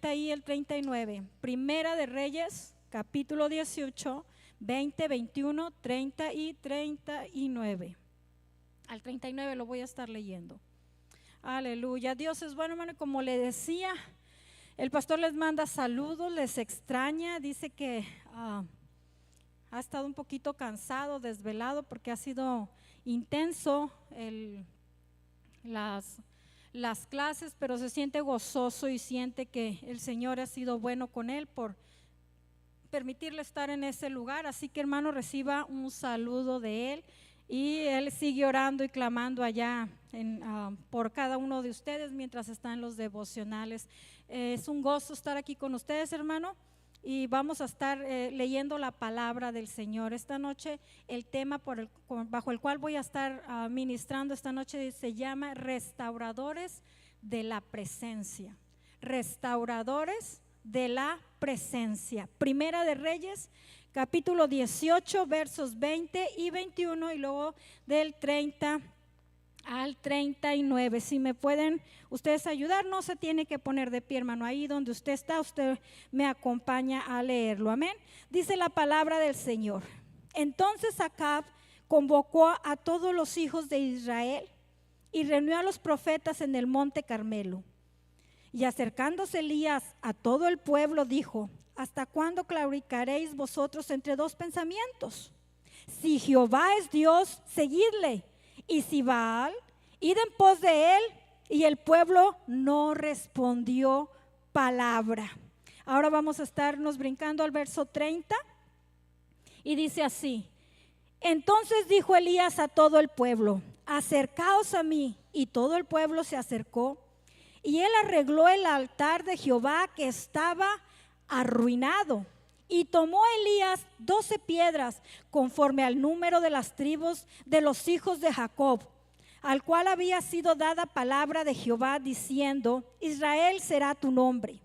30 y el 39. Primera de Reyes, capítulo 18, 20, 21, 30 y 39. Al 39 lo voy a estar leyendo. Aleluya. Dios es bueno, hermano. Como le decía, el pastor les manda saludos, les extraña. Dice que ha estado un poquito cansado, desvelado, porque ha sido intenso las clases, pero se siente gozoso y siente que el Señor ha sido bueno con él por permitirle estar en ese lugar. Así que, hermano, reciba un saludo de él, y él sigue orando y clamando allá por cada uno de ustedes mientras están los devocionales. Es un gozo estar aquí con ustedes, hermano, y vamos a estar leyendo la palabra del Señor. Esta noche el tema bajo el cual voy a estar ministrando esta noche se llama restauradores de la presencia. Restauradores de la presencia. Primera de Reyes, capítulo 18, versos 20 y 21, y luego del 30 al 39. Si me pueden ustedes ayudar, no se tiene que poner de pie, hermano. Ahí donde usted está, usted me acompaña a leerlo. Amén. Dice la palabra del Señor: entonces Acab convocó a todos los hijos de Israel y reunió a los profetas en el monte Carmelo. Y acercándose Elías a todo el pueblo, dijo: ¿hasta cuándo claudicaréis vosotros entre dos pensamientos? Si Jehová es Dios, seguidle, y si Baal, id en pos de él. Y el pueblo no respondió palabra. Ahora vamos a estarnos brincando al verso 30, y dice así: entonces dijo Elías a todo el pueblo: acercaos a mí. Y todo el pueblo se acercó, y él arregló el altar de Jehová que estaba arruinado. Y tomó Elías 12 piedras conforme al número de las tribus de los hijos de Jacob, al cual había sido dada palabra de Jehová diciendo: Israel será tu nombre.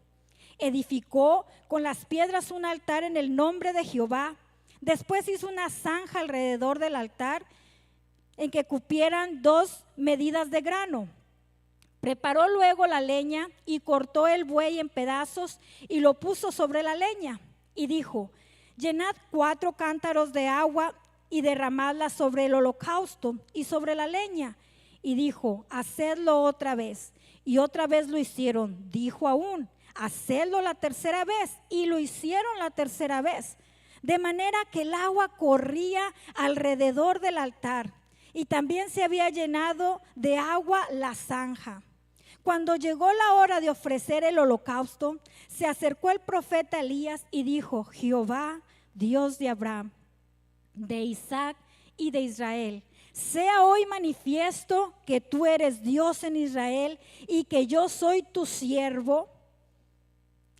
Edificó con las piedras un altar en el nombre de Jehová. Después hizo una zanja alrededor del altar en que cupieran 2 medidas de grano. Preparó luego la leña y cortó el buey en pedazos y lo puso sobre la leña. Y dijo: llenad 4 cántaros de agua y derramadla sobre el holocausto y sobre la leña. Y dijo: hacedlo otra vez. Y otra vez lo hicieron. Dijo aún: hacedlo la tercera vez. Y lo hicieron la tercera vez. De manera que el agua corría alrededor del altar, y también se había llenado de agua la zanja. Cuando llegó la hora de ofrecer el holocausto, se acercó el profeta Elías y dijo: Jehová, Dios de Abraham, de Isaac y de Israel, sea hoy manifiesto que tú eres Dios en Israel y que yo soy tu siervo,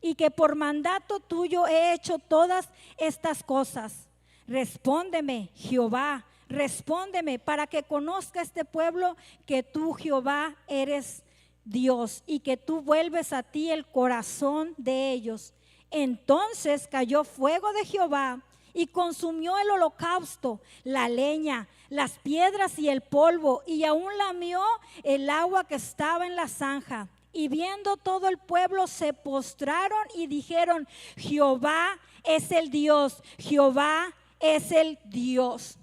y que por mandato tuyo he hecho todas estas cosas. Respóndeme, Jehová, respóndeme, para que conozca este pueblo que tú, Jehová, eres Dios, y que tú vuelves a ti el corazón de ellos. Entonces cayó fuego de Jehová y consumió el holocausto, la leña, las piedras y el polvo, y aún lamió el agua que estaba en la zanja. Y viendo todo el pueblo se postraron y dijeron: Jehová es el Dios, Jehová es el Dios.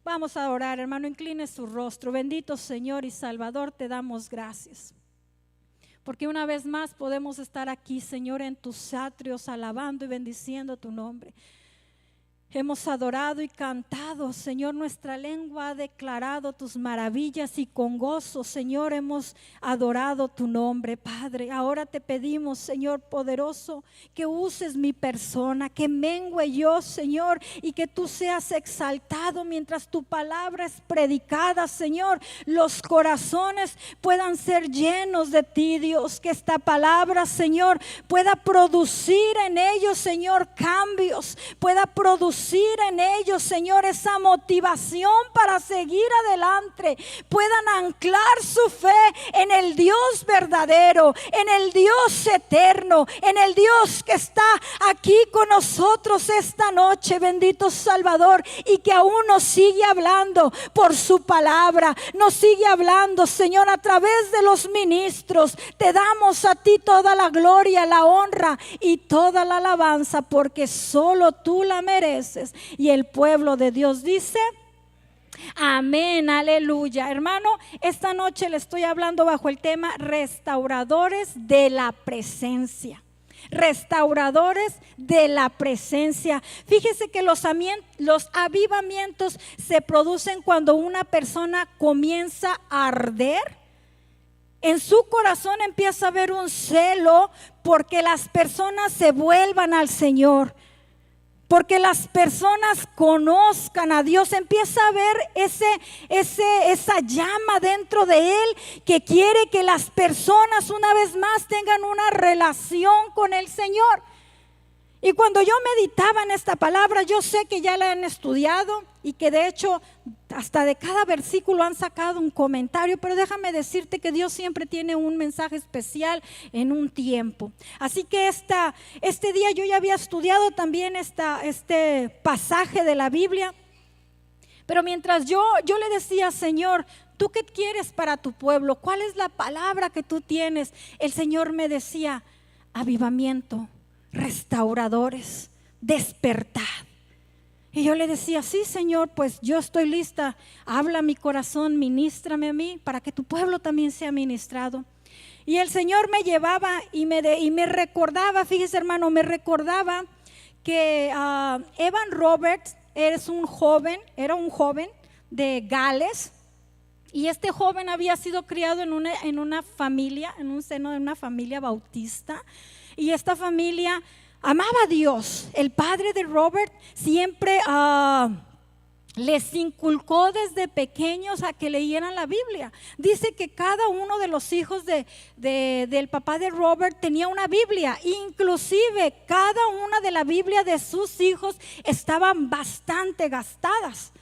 Vamos a orar, hermano, incline su rostro. Bendito Señor y Salvador, te damos gracias, porque una vez más podemos estar aquí, Señor, en tus atrios, alabando y bendiciendo tu nombre. Hemos adorado y cantado, Señor, nuestra lengua ha declarado tus maravillas, y con gozo, Señor, hemos adorado tu nombre, Padre. Ahora te pedimos, Señor poderoso, que uses mi persona, que mengue yo, Señor, y que tú seas exaltado mientras tu palabra es predicada, Señor. Los corazones puedan ser llenos de ti, Dios, que esta palabra, Señor, pueda producir en ellos, Señor, cambios, pueda producir producir en ellos, Señor, esa motivación para seguir adelante, puedan anclar su fe en el Dios verdadero, en el Dios eterno, en el Dios que está aquí con nosotros esta noche, bendito Salvador, y que aún nos sigue hablando por su palabra, nos sigue hablando, Señor, a través de los ministros. Te damos a ti toda la gloria, la honra y toda la alabanza, porque solo tú la mereces. Y el pueblo de Dios dice: amén, aleluya. Hermano, esta noche le estoy hablando bajo el tema restauradores de la presencia. Restauradores de la presencia. Fíjese que los avivamientos se producen cuando una persona comienza a arder. En su corazón empieza a haber un celo porque las personas se vuelvan al Señor, porque las personas conozcan a Dios. Empieza a ver esa llama dentro de él que quiere que las personas una vez más tengan una relación con el Señor. Y cuando yo meditaba en esta palabra, yo sé que ya la han estudiado y que de hecho hasta de cada versículo han sacado un comentario, pero déjame decirte que Dios siempre tiene un mensaje especial en un tiempo. Así que este día yo ya había estudiado también este pasaje de la Biblia, pero mientras yo le decía: Señor, ¿tú qué quieres para tu pueblo? ¿Cuál es la palabra que tú tienes? El Señor me decía: avivamiento, restauradores, despertad. Y yo le decía: sí, Señor, pues yo estoy lista. Habla mi corazón, ministrame a mí para que tu pueblo también sea ministrado. Y el Señor me llevaba y me recordaba, fíjese hermano, me recordaba que Evan Roberts era un joven de Gales. Y este joven había sido criado en una familia, en un seno de una familia bautista. Y esta familia amaba a Dios. El padre de Robert siempre les inculcó desde pequeños a que leyeran la Biblia. Dice que cada uno de los hijos del papá de Robert tenía una Biblia. Inclusive cada una de la Biblia de sus hijos estaban bastante gastadas.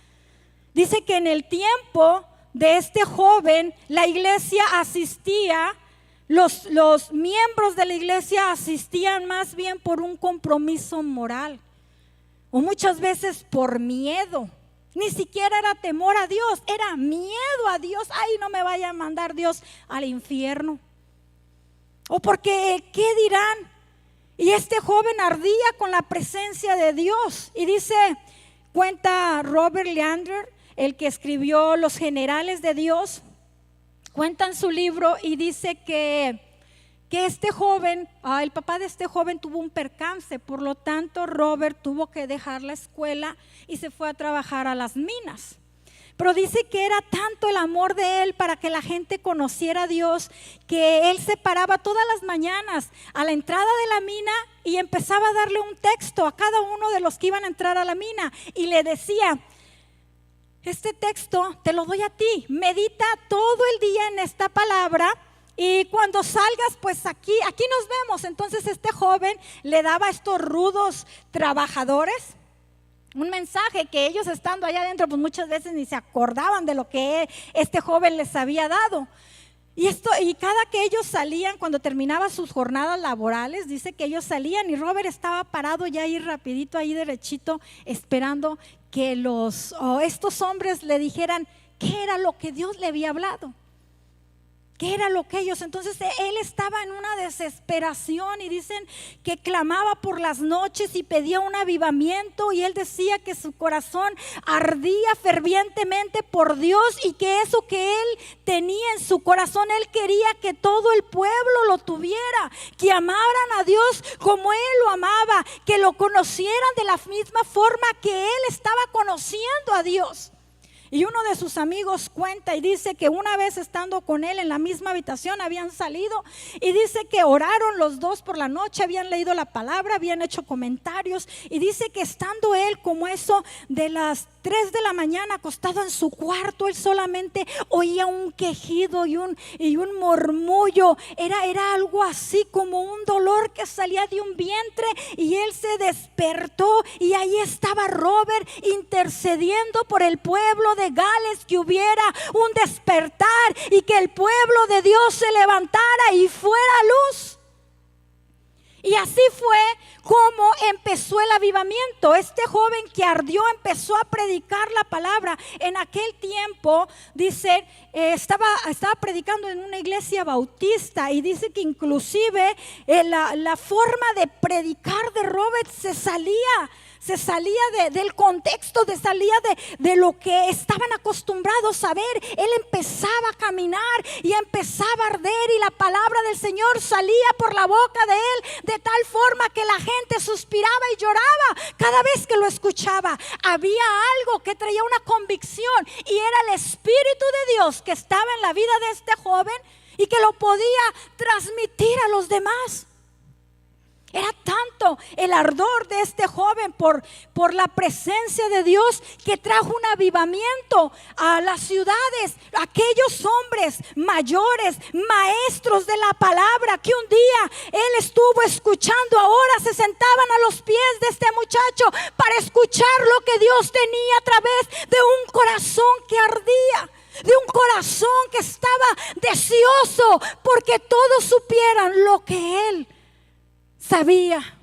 Dice que en el tiempo de este joven la iglesia asistía. Los miembros de la iglesia asistían más bien por un compromiso moral, o muchas veces por miedo. Ni siquiera era temor a Dios, era miedo a Dios. Ay, no me vaya a mandar Dios al infierno, o porque ¿qué dirán? Y este joven ardía con la presencia de Dios. Y cuenta Robert Leander, el que escribió Los Generales de Dios, cuenta en su libro y dice que este joven, el papá de este joven tuvo un percance. Por lo tanto, Robert tuvo que dejar la escuela y se fue a trabajar a las minas. Pero dice que era tanto el amor de él para que la gente conociera a Dios, que él se paraba todas las mañanas a la entrada de la mina y empezaba a darle un texto a cada uno de los que iban a entrar a la mina. Y le decía: este texto te lo doy a ti, medita todo el día en esta palabra y cuando salgas, pues aquí nos vemos. Entonces este joven le daba a estos rudos trabajadores un mensaje que ellos, estando allá adentro, pues muchas veces ni se acordaban de lo que este joven les había dado. Y cada que ellos salían, cuando terminaban sus jornadas laborales, dice que ellos salían y Robert estaba parado ya ahí rapidito, ahí derechito, esperando que estos hombres le dijeran qué era lo que Dios le había hablado, qué era lo que ellos. Entonces él estaba en una desesperación y dicen que clamaba por las noches y pedía un avivamiento, y él decía que su corazón ardía fervientemente por Dios, y que eso que él tenía en su corazón, él quería que todo el pueblo lo tuviera, que amaran a Dios como él lo amaba, que lo conocieran de la misma forma que él estaba conociendo a Dios. Y uno de sus amigos cuenta y dice que una vez estando con él en la misma habitación habían salido, y dice que oraron los dos por la noche, habían leído la palabra, habían hecho comentarios, y dice que estando él como eso de las 3 de la mañana acostado en su cuarto, él solamente oía un quejido y un murmullo. Era algo así como un dolor que salía de un vientre, y él se despertó y ahí estaba Robert intercediendo por el pueblo de Gales, que hubiera un despertar y que el pueblo de Dios se levantara y fuera luz. Y así fue como empezó el avivamiento. Este joven que ardió empezó a predicar la palabra. En aquel tiempo, dice, estaba predicando en una iglesia bautista, y dice que inclusive la forma de predicar de Robert se salía del contexto, salía de lo que estaban acostumbrados a ver. Él empezaba a caminar y empezaba a arder, y la palabra del Señor salía por la boca de él de tal forma que la gente suspiraba y lloraba cada vez que lo escuchaba. Había algo que traía una convicción, y era el Espíritu de Dios que estaba en la vida de este joven y que lo podía transmitir a los demás. Era tanto el ardor de este joven por la presencia de Dios, que trajo un avivamiento a las ciudades. Aquellos hombres mayores, maestros de la palabra, que un día él estuvo escuchando, ahora se sentaban a los pies de este muchacho para escuchar lo que Dios tenía a través de un corazón que ardía, de un corazón que estaba deseoso porque todos supieran lo que él sabía.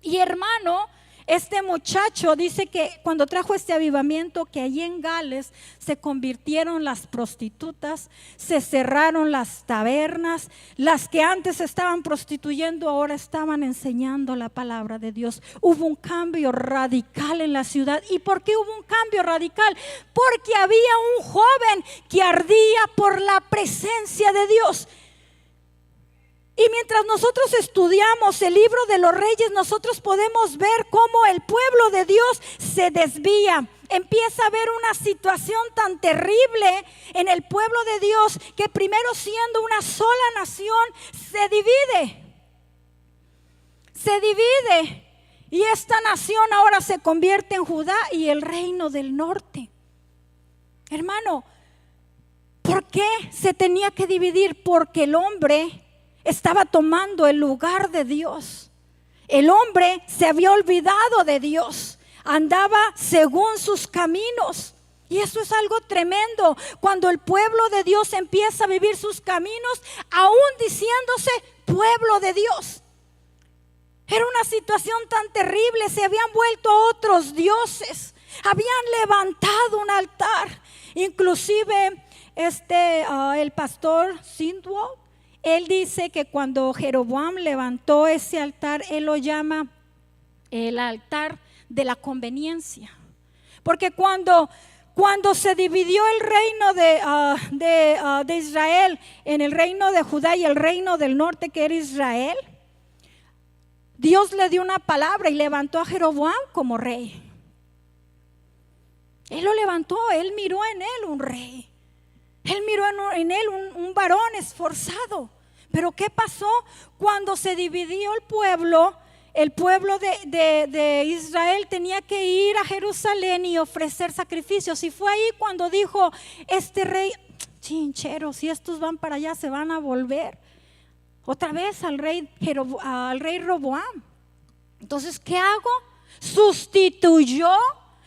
Y hermano, este muchacho dice que cuando trajo este avivamiento, que allí en Gales se convirtieron las prostitutas, se cerraron las tabernas, las que antes estaban prostituyendo ahora estaban enseñando la palabra de Dios. Hubo un cambio radical en la ciudad. ¿Y por qué hubo un cambio radical? Porque había un joven que ardía por la presencia de Dios. Y mientras nosotros estudiamos el libro de los Reyes, nosotros podemos ver cómo el pueblo de Dios se desvía. Empieza a haber una situación tan terrible en el pueblo de Dios, que primero, siendo una sola nación, se divide. Y esta nación ahora se convierte en Judá y el reino del norte. Hermano, ¿por qué se tenía que dividir? Porque el hombre estaba tomando el lugar de Dios. El hombre se había olvidado de Dios, andaba según sus caminos. Y eso es algo tremendo, cuando el pueblo de Dios empieza a vivir sus caminos, aún diciéndose pueblo de Dios. Era una situación tan terrible, se habían vuelto otros dioses, habían levantado un altar. Inclusive el pastor Sindwall, él dice que cuando Jeroboam levantó ese altar, él lo llama el altar de la conveniencia. Porque cuando se dividió el reino de Israel en el reino de Judá y el reino del norte, que era Israel, Dios le dio una palabra y levantó a Jeroboam como rey. Él lo levantó, él miró en él un rey. Él miró en él un varón esforzado. Pero ¿qué pasó? Cuando se dividió el pueblo de Israel tenía que ir a Jerusalén y ofrecer sacrificios. Y fue ahí cuando dijo este rey: chincheros, si estos van para allá se van a volver otra vez al rey Roboam. Entonces, ¿qué hago? Sustituyó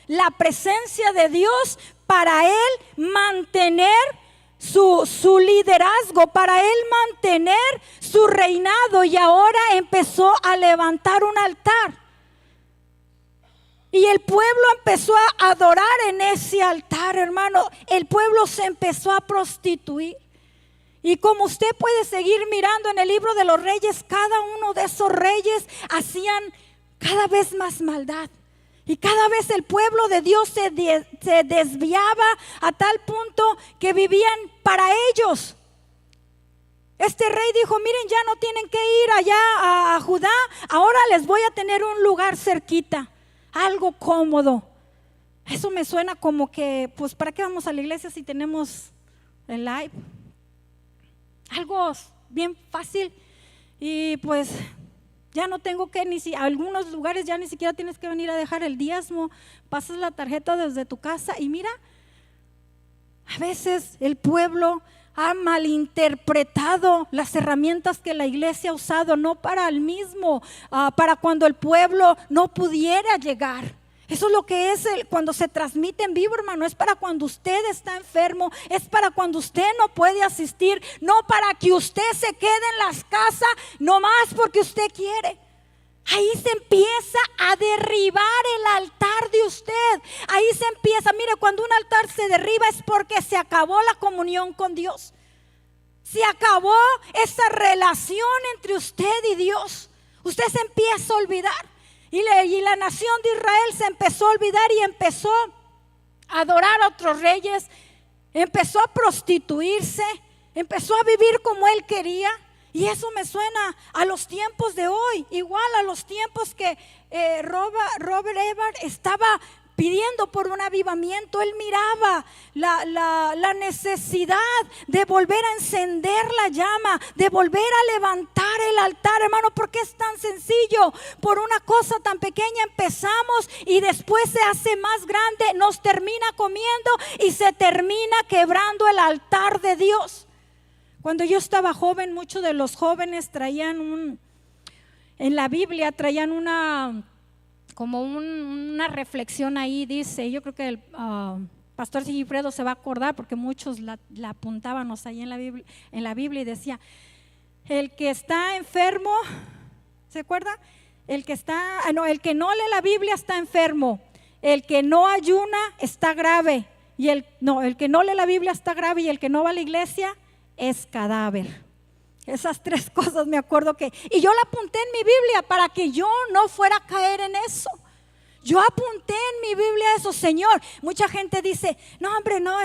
la presencia de Dios para él mantener su liderazgo, para él mantener su reinado, y ahora empezó a levantar un altar. Y el pueblo empezó a adorar en ese altar, hermano. El pueblo se empezó a prostituir. Y como usted puede seguir mirando en el libro de los reyes, cada uno de esos reyes hacían cada vez más maldad. Y cada vez el pueblo de Dios se desviaba a tal punto que vivían para ellos. Este rey dijo: miren, ya no tienen que ir allá a Judá, ahora les voy a tener un lugar cerquita, algo cómodo. Eso me suena como que, pues, ¿para qué vamos a la iglesia si tenemos el live? Algo bien fácil. Y pues ya no tengo que, algunos lugares ya ni siquiera tienes que venir a dejar el diezmo. Pasas la tarjeta desde tu casa y mira, a veces el pueblo ha malinterpretado las herramientas que la iglesia ha usado, no para el mismo, para cuando el pueblo no pudiera llegar. Eso es lo que es cuando se transmite en vivo, hermano. Es para cuando usted está enfermo, es para cuando usted no puede asistir, no para que usted se quede en las casas, no más porque usted quiere. Ahí se empieza a derribar el altar de usted. Ahí se empieza, mire, cuando un altar se derriba es porque se acabó la comunión con Dios. Se acabó esa relación entre usted y Dios. Usted se empieza a olvidar. Y la nación de Israel se empezó a olvidar y empezó a adorar a otros reyes. Empezó a prostituirse. Empezó a vivir como él quería. Y eso me suena a los tiempos de hoy, igual a los tiempos que Robert Ebert estaba pidiendo por un avivamiento. Él miraba la necesidad de volver a encender la llama, de volver a levantar el altar, hermano, porque es tan sencillo. Por una cosa tan pequeña empezamos y después se hace más grande, nos termina comiendo y se termina quebrando el altar de Dios. Cuando yo estaba joven, muchos de los jóvenes traían en la Biblia traían una reflexión ahí, dice, yo creo que el pastor Sigifredo se va a acordar porque muchos la apuntábamos ahí en la Biblia y decía, el que está enfermo, ¿se acuerda? El que no lee la Biblia está enfermo, el que no ayuna está grave, el que no lee la Biblia está grave y el que no va a la iglesia es cadáver. Esas tres cosas me acuerdo y yo la apunté en mi Biblia para que yo no fuera a caer en eso. Yo apunté en mi Biblia eso, Señor. Mucha gente dice, no hombre, no,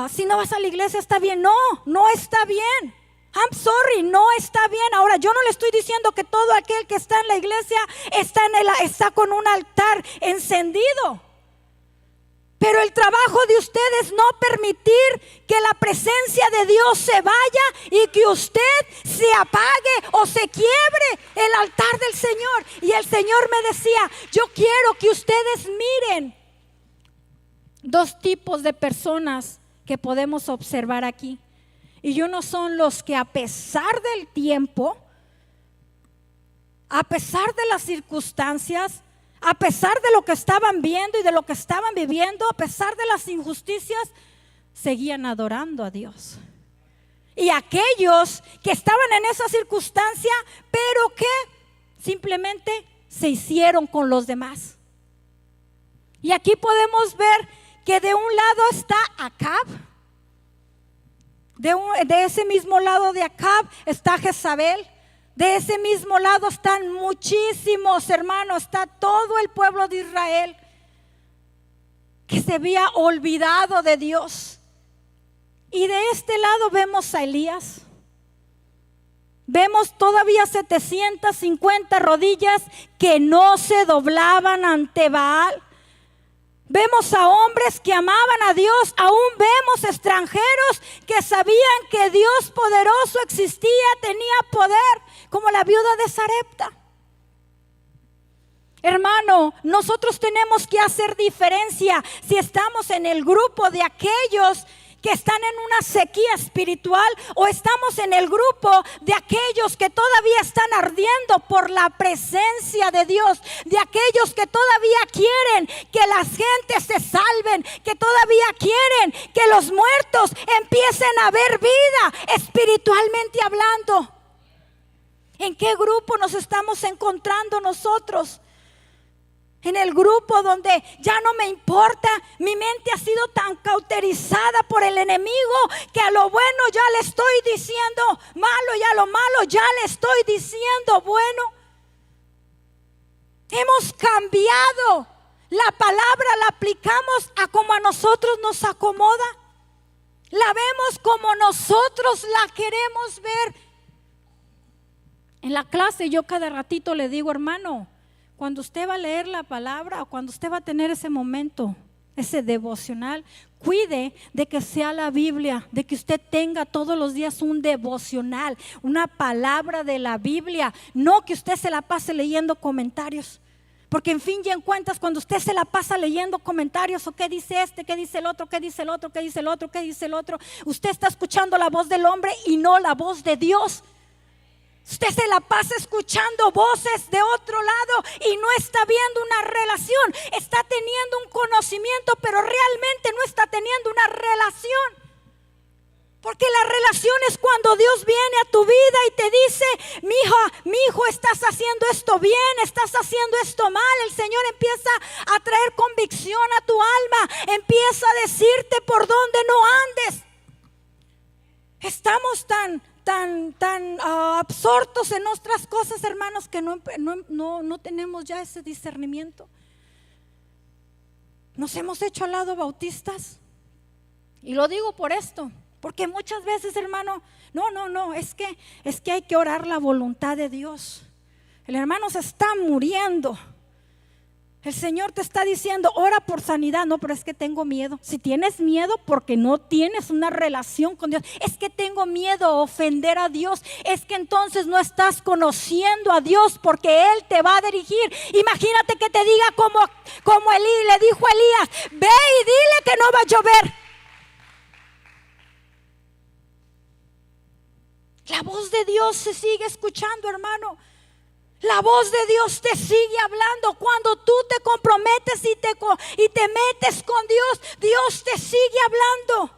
si no vas a la iglesia está bien. No está bien. I'm sorry, no está bien. Ahora, yo no le estoy diciendo que todo aquel que está en la iglesia está con un altar encendido. Pero el trabajo de usted es no permitir que la presencia de Dios se vaya y que usted se apague o se quiebre el altar del Señor. Y el Señor me decía, yo quiero que ustedes miren dos tipos de personas que podemos observar aquí. Y unos son los que a pesar del tiempo, a pesar de las circunstancias, a pesar de lo que estaban viendo y de lo que estaban viviendo, a pesar de las injusticias, seguían adorando a Dios. Y aquellos que estaban en esa circunstancia, pero que simplemente se hicieron con los demás. Y aquí podemos ver que de un lado está Acab, de ese mismo lado de Acab está Jezabel. De ese mismo lado están muchísimos hermanos, está todo el pueblo de Israel que se había olvidado de Dios. Y de este lado vemos a Elías. Vemos todavía 750 rodillas que no se doblaban ante Baal. Vemos a hombres que amaban a Dios, aún vemos extranjeros que sabían que Dios poderoso existía, tenía poder, como la viuda de Sarepta. Hermano, nosotros tenemos que hacer diferencia si estamos en el grupo de aquellos que están en una sequía espiritual o estamos en el grupo de aquellos que todavía están ardiendo por la presencia de Dios, de aquellos que todavía quieren que las gentes se salven, que todavía quieren que los muertos empiecen a ver vida espiritualmente hablando. ¿En qué grupo nos estamos encontrando nosotros? En el grupo donde ya no me importa, mi mente ha sido tan cauterizada por el enemigo que a lo bueno ya le estoy diciendo malo y a lo malo ya le estoy diciendo bueno. Hemos cambiado la palabra, la aplicamos a como a nosotros nos acomoda. La vemos como nosotros la queremos ver. En la clase yo cada ratito le digo, hermano, cuando usted va a leer la palabra o cuando usted va a tener ese momento, ese devocional, cuide de que sea la Biblia, de que usted tenga todos los días un devocional, una palabra de la Biblia, no que usted se la pase leyendo comentarios. Porque en fin y en cuentas, cuando usted se la pasa leyendo comentarios, o qué dice este, qué dice el otro, qué dice el otro, qué dice el otro, qué dice el otro, usted está escuchando la voz del hombre y no la voz de Dios. Usted se la pasa escuchando voces de otro lado y no está viendo una relación. Está teniendo un conocimiento, pero realmente no está teniendo una relación. Porque la relación es cuando Dios viene a tu vida y te dice: mi hijo, estás haciendo esto bien, estás haciendo esto mal. El Señor empieza a traer convicción a tu alma, empieza a decirte por dónde no andes. Estamos tan absortos en nuestras cosas, hermanos, que no tenemos ya ese discernimiento. Nos hemos hecho al lado bautistas. Y lo digo por esto, porque muchas veces, hermano, es que hay que orar la voluntad de Dios. El hermano se está muriendo. El Señor te está diciendo: ora por sanidad. No, pero es que tengo miedo. Si tienes miedo porque no tienes una relación con Dios, es que tengo miedo a ofender a Dios, es que entonces no estás conociendo a Dios, porque Él te va a dirigir. Imagínate que te diga como Elí le dijo a Elías: ve y dile que no va a llover. La voz de Dios se sigue escuchando, hermano. La voz de Dios te sigue hablando. Cuando tú te comprometes y te metes con Dios, Dios te sigue hablando.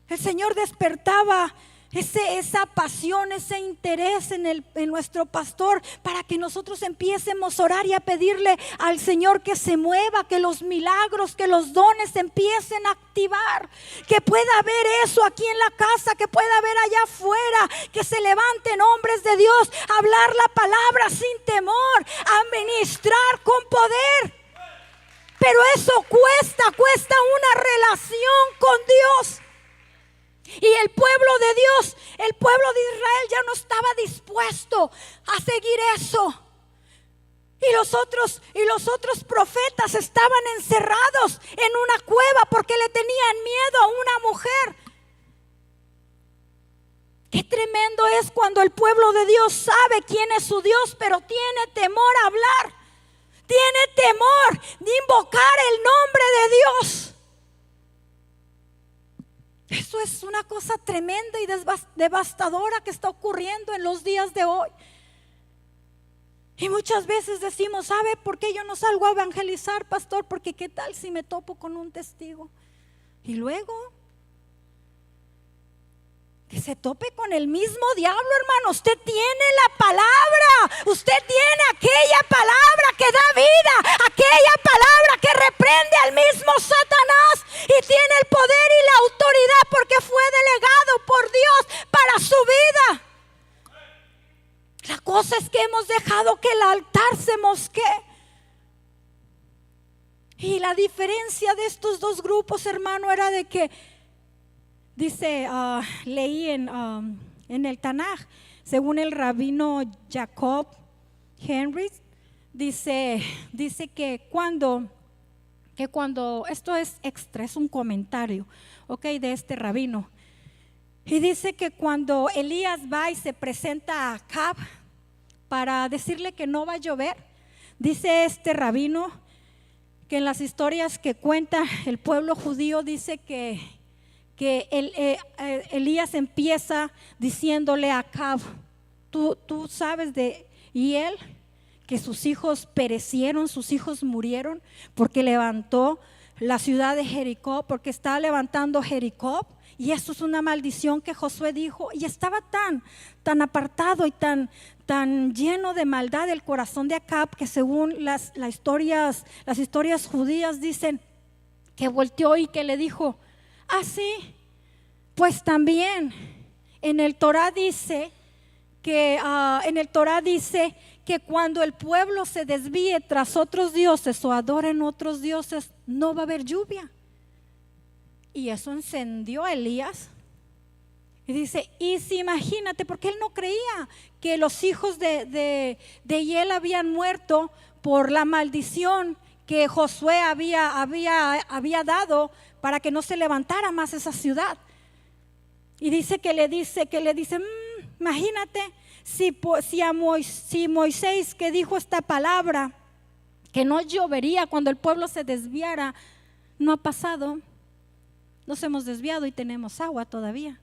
El Señor despertaba esa pasión, ese interés en nuestro pastor, para que nosotros empiecemos a orar y a pedirle al Señor que se mueva, que los milagros, que los dones se empiecen a activar, que pueda haber eso aquí en la casa, que pueda haber allá afuera, que se levanten hombres de Dios a hablar la palabra sin temor, a ministrar con poder. Pero eso cuesta una relación con Dios. Y el pueblo de Dios, el pueblo de Israel ya no estaba dispuesto a seguir eso. Y los otros profetas estaban encerrados en una cueva porque le tenían miedo a una mujer. Qué tremendo es cuando el pueblo de Dios sabe quién es su Dios, pero tiene temor a hablar, tiene temor de invocar el nombre de Dios. Eso es una cosa tremenda y devastadora que está ocurriendo en los días de hoy. Y muchas veces decimos: ¿sabe por qué yo no salgo a evangelizar, pastor? Porque qué tal si me topo con un testigo. Y luego que se tope con el mismo diablo, hermano. Usted tiene la palabra, usted tiene aquella palabra que da vida, aquella palabra que reprende al mismo Satanás, y tiene el poder y la autoridad porque fue delegado por Dios para su vida. La cosa es que hemos dejado que el altar se mosquee. Y la diferencia de estos dos grupos, hermano, era de que dice, leí en el Tanaj, según el rabino Jacob Henry, dice que cuando esto es extra, es un comentario, de este rabino, y dice que cuando Elías va y se presenta a Acab para decirle que no va a llover, dice este rabino que en las historias que cuenta el pueblo judío, dice que Elías empieza diciéndole a Acab: tú sabes y él, que sus hijos perecieron, sus hijos murieron porque levantó la ciudad de Jericó, porque estaba levantando Jericó, y eso es una maldición que Josué dijo. Y estaba tan apartado y tan lleno de maldad el corazón de Acab, que según las historias judías dicen que volteó y que le dijo: sí, pues también en el Torah dice que cuando el pueblo se desvíe tras otros dioses o adoren otros dioses, no va a haber lluvia. Y eso encendió a Elías. Y dice, y si imagínate, porque él no creía que los hijos de Hiel habían muerto por la maldición que Josué había dado para que no se levantara más esa ciudad. Y dice que le dice, imagínate si Moisés, que dijo esta palabra, que no llovería cuando el pueblo se desviara, no ha pasado. Nos hemos desviado y tenemos agua todavía.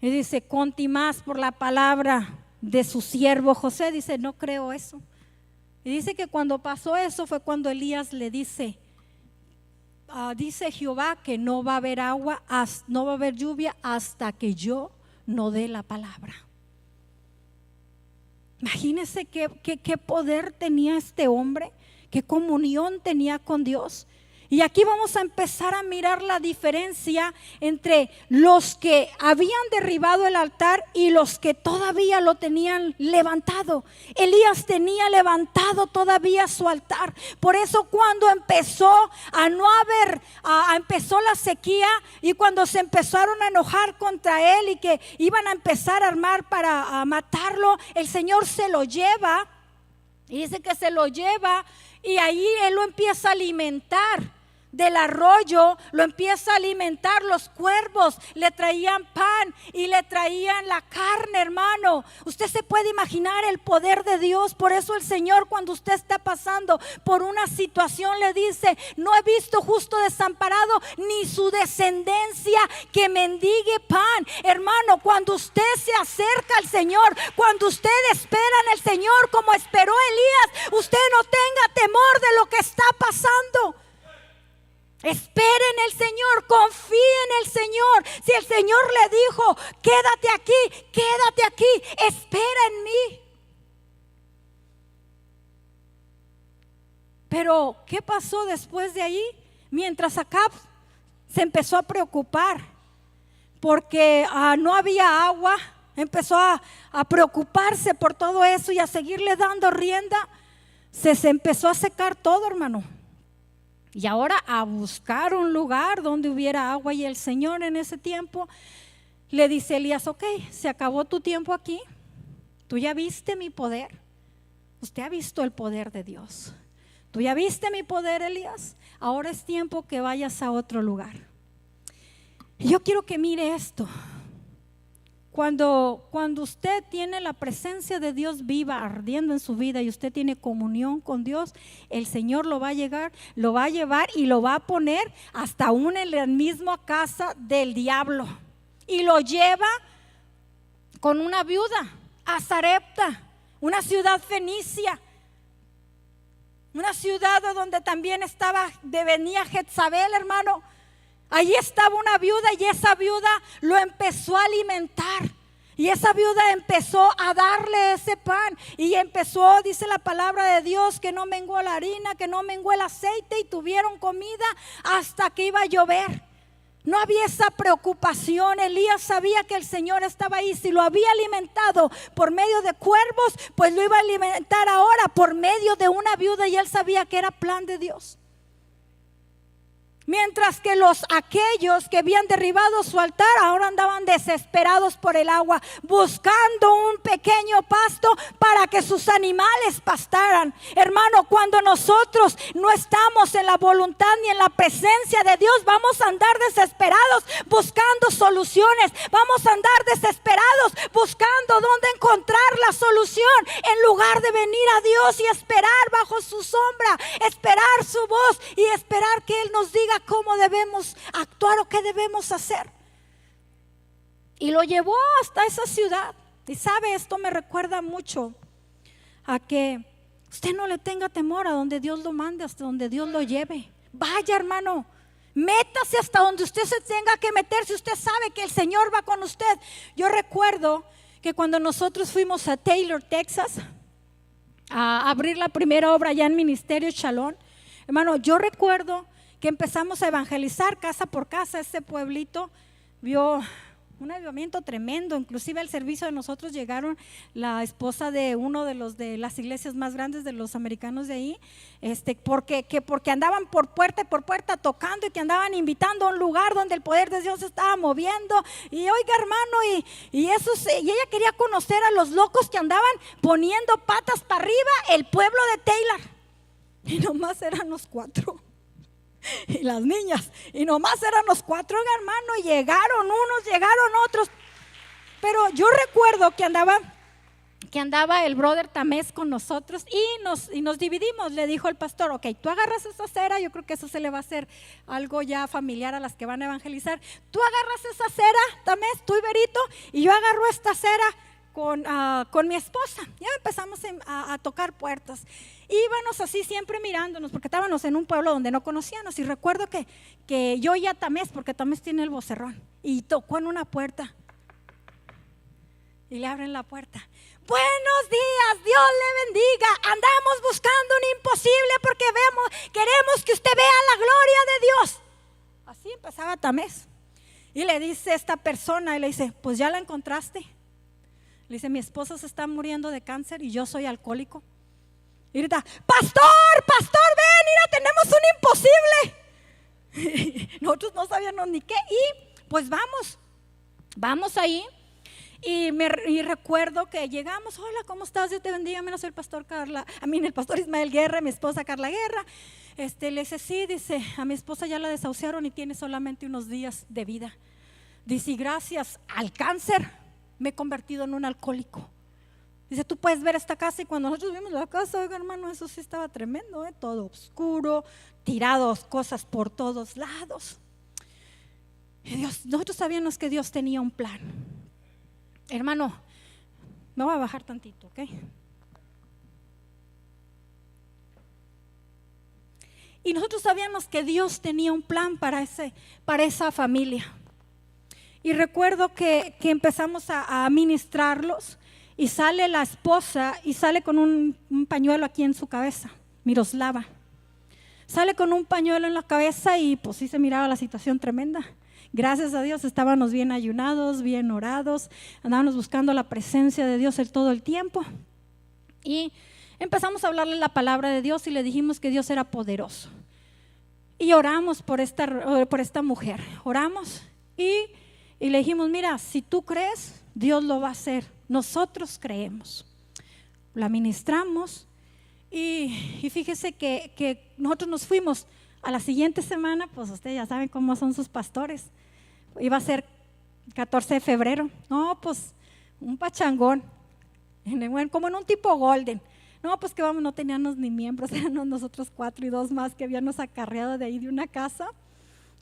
Y dice, conti más por la palabra de su siervo José. Dice, no creo eso. Y dice que cuando pasó eso fue cuando Elías le dice, dice Jehová que no va a haber agua, no va a haber lluvia hasta que yo no dé la palabra. Imagínense qué poder tenía este hombre, qué comunión tenía con Dios. Y aquí vamos a empezar a mirar la diferencia entre los que habían derribado el altar y los que todavía lo tenían levantado. Elías tenía levantado todavía su altar. Por eso cuando empezó empezó la sequía y cuando se empezaron a enojar contra él y que iban a empezar a armar para matarlo, el Señor se lo lleva. Y dice que se lo lleva y ahí él lo empieza a alimentar. Del arroyo lo empieza a alimentar. Los cuervos le traían pan y le traían la carne, hermano. Usted se puede imaginar el poder de Dios. Por eso el Señor, cuando usted está pasando por una situación, le dice, no he visto justo desamparado ni su descendencia que mendigue pan. Hermano, cuando usted se acerca al Señor, cuando usted espera en el Señor como esperó Elías, usted no tenga temor de lo que está pasando. Espere en el Señor, confíe en el Señor. Si el Señor le dijo, quédate aquí, espera en mí. Pero ¿qué pasó después de ahí? Mientras Acab se empezó a preocupar porque no había agua, empezó a preocuparse por todo eso y a seguirle dando rienda, se empezó a secar todo, hermano. Y ahora a buscar un lugar donde hubiera agua. Y el Señor en ese tiempo le dice a Elías, ok, se acabó tu tiempo aquí. Tú ya viste mi poder. Usted ha visto el poder de Dios. Tú ya viste mi poder, Elías. Ahora es tiempo que vayas a otro lugar. Y yo quiero que mire esto. Cuando usted tiene la presencia de Dios viva, ardiendo en su vida, y usted tiene comunión con Dios, el Señor lo va a llevar y lo va a poner hasta aún en la misma casa del diablo. Y lo lleva con una viuda a Sarepta, una ciudad fenicia, una ciudad donde también venía Jezabel, hermano. Allí estaba una viuda y esa viuda lo empezó a alimentar. Y esa viuda empezó a darle ese pan. Y empezó, dice la palabra de Dios, que no menguó la harina, que no menguó el aceite. Y tuvieron comida hasta que iba a llover. No había esa preocupación. Elías sabía que el Señor estaba ahí. Si lo había alimentado por medio de cuervos, pues lo iba a alimentar ahora por medio de una viuda. Y él sabía que era plan de Dios. Mientras que aquellos que habían derribado su altar ahora andaban desesperados por el agua, buscando un pequeño pasto para que sus animales pastaran. Hermano, cuando nosotros no estamos en la voluntad ni en la presencia de Dios, vamos a andar desesperados buscando soluciones. Vamos a andar desesperados buscando dónde encontrar la solución, en lugar de venir a Dios y esperar bajo su sombra, esperar su voz y esperar que Él nos diga cómo debemos actuar o qué debemos hacer. Y lo llevó hasta esa ciudad. Y sabe, esto me recuerda mucho a que usted no le tenga temor a donde Dios lo mande, hasta donde Dios lo lleve. Vaya, hermano, métase hasta donde usted se tenga que meter, si usted sabe que el Señor va con usted. Yo recuerdo que cuando nosotros fuimos a Taylor, Texas, a abrir la primera obra allá en Ministerio Shalom, hermano, yo recuerdo que empezamos a evangelizar casa por casa. Ese pueblito vio un avivamiento tremendo. Inclusive al servicio de nosotros llegaron la esposa de uno de los de las iglesias más grandes de los americanos de ahí, porque andaban por puerta tocando y que andaban invitando a un lugar donde el poder de Dios se estaba moviendo. Y oiga, hermano, y ella quería conocer a los locos que andaban poniendo patas para arriba el pueblo de Taylor. Y nomás eran los 4. Y las niñas, y nomás eran los 4, hermano, y llegaron unos, llegaron otros. Pero yo recuerdo que andaba el brother Tamés con nosotros y nos dividimos. Le dijo el pastor: ok, tú agarras esa cera, yo creo que eso se le va a hacer algo ya familiar a las que van a evangelizar. Tú agarras esa cera, Tamés, tú y Berito, y yo agarro esta cera con mi esposa. Ya empezamos a tocar puertas. Íbamos así siempre mirándonos, porque estábamos en un pueblo donde no conocíamos. Y recuerdo que yo ya Tamés, porque Tamés tiene el vocerrón, y tocó en una puerta y le abren la puerta. Buenos días, Dios le bendiga. Andamos buscando un imposible porque queremos que usted vea la gloria de Dios. Así empezaba Tamés. Y le dice esta persona, y le dice: pues ya la encontraste. Le dice: mi esposa se está muriendo de cáncer y yo soy alcohólico. Y grita: pastor, ven, mira, tenemos un imposible. Nosotros no sabíamos ni qué. Y pues vamos ahí. Y recuerdo que llegamos: hola, ¿cómo estás? Dios te bendiga. Soy el pastor el pastor Ismael Guerra, mi esposa Carla Guerra. Le dice: sí, dice, a mi esposa ya la desahuciaron y tiene solamente unos días de vida. Dice: y gracias al cáncer me he convertido en un alcohólico. Dice: tú puedes ver esta casa. Y cuando nosotros vimos la casa, oiga, hermano, eso sí estaba tremendo, todo oscuro, tirados cosas por todos lados. Y nosotros sabíamos que Dios tenía un plan. Hermano, me voy a bajar tantito, ¿ok? Y nosotros sabíamos que Dios tenía un plan para esa familia. Y recuerdo que empezamos a ministrarlos. Y sale la esposa y sale con un pañuelo aquí en su cabeza, Miroslava. Sale con un pañuelo en la cabeza y pues sí se miraba la situación tremenda. Gracias a Dios estábamos bien ayunados, bien orados, andábamos buscando la presencia de Dios todo el tiempo. Y empezamos a hablarle la palabra de Dios y le dijimos que Dios era poderoso. Y oramos por esta mujer, oramos y le dijimos: mira, si tú crees, Dios lo va a hacer. Nosotros creemos. La ministramos y fíjese que nosotros nos fuimos a la siguiente semana. Pues ustedes ya saben cómo son sus pastores. Iba a ser 14 de febrero. No, pues un pachangón, como en un tipo golden. No, pues que vamos, no teníamos ni miembros, éramos nosotros 4 y 2 más que habíamos acarreado de ahí de una casa.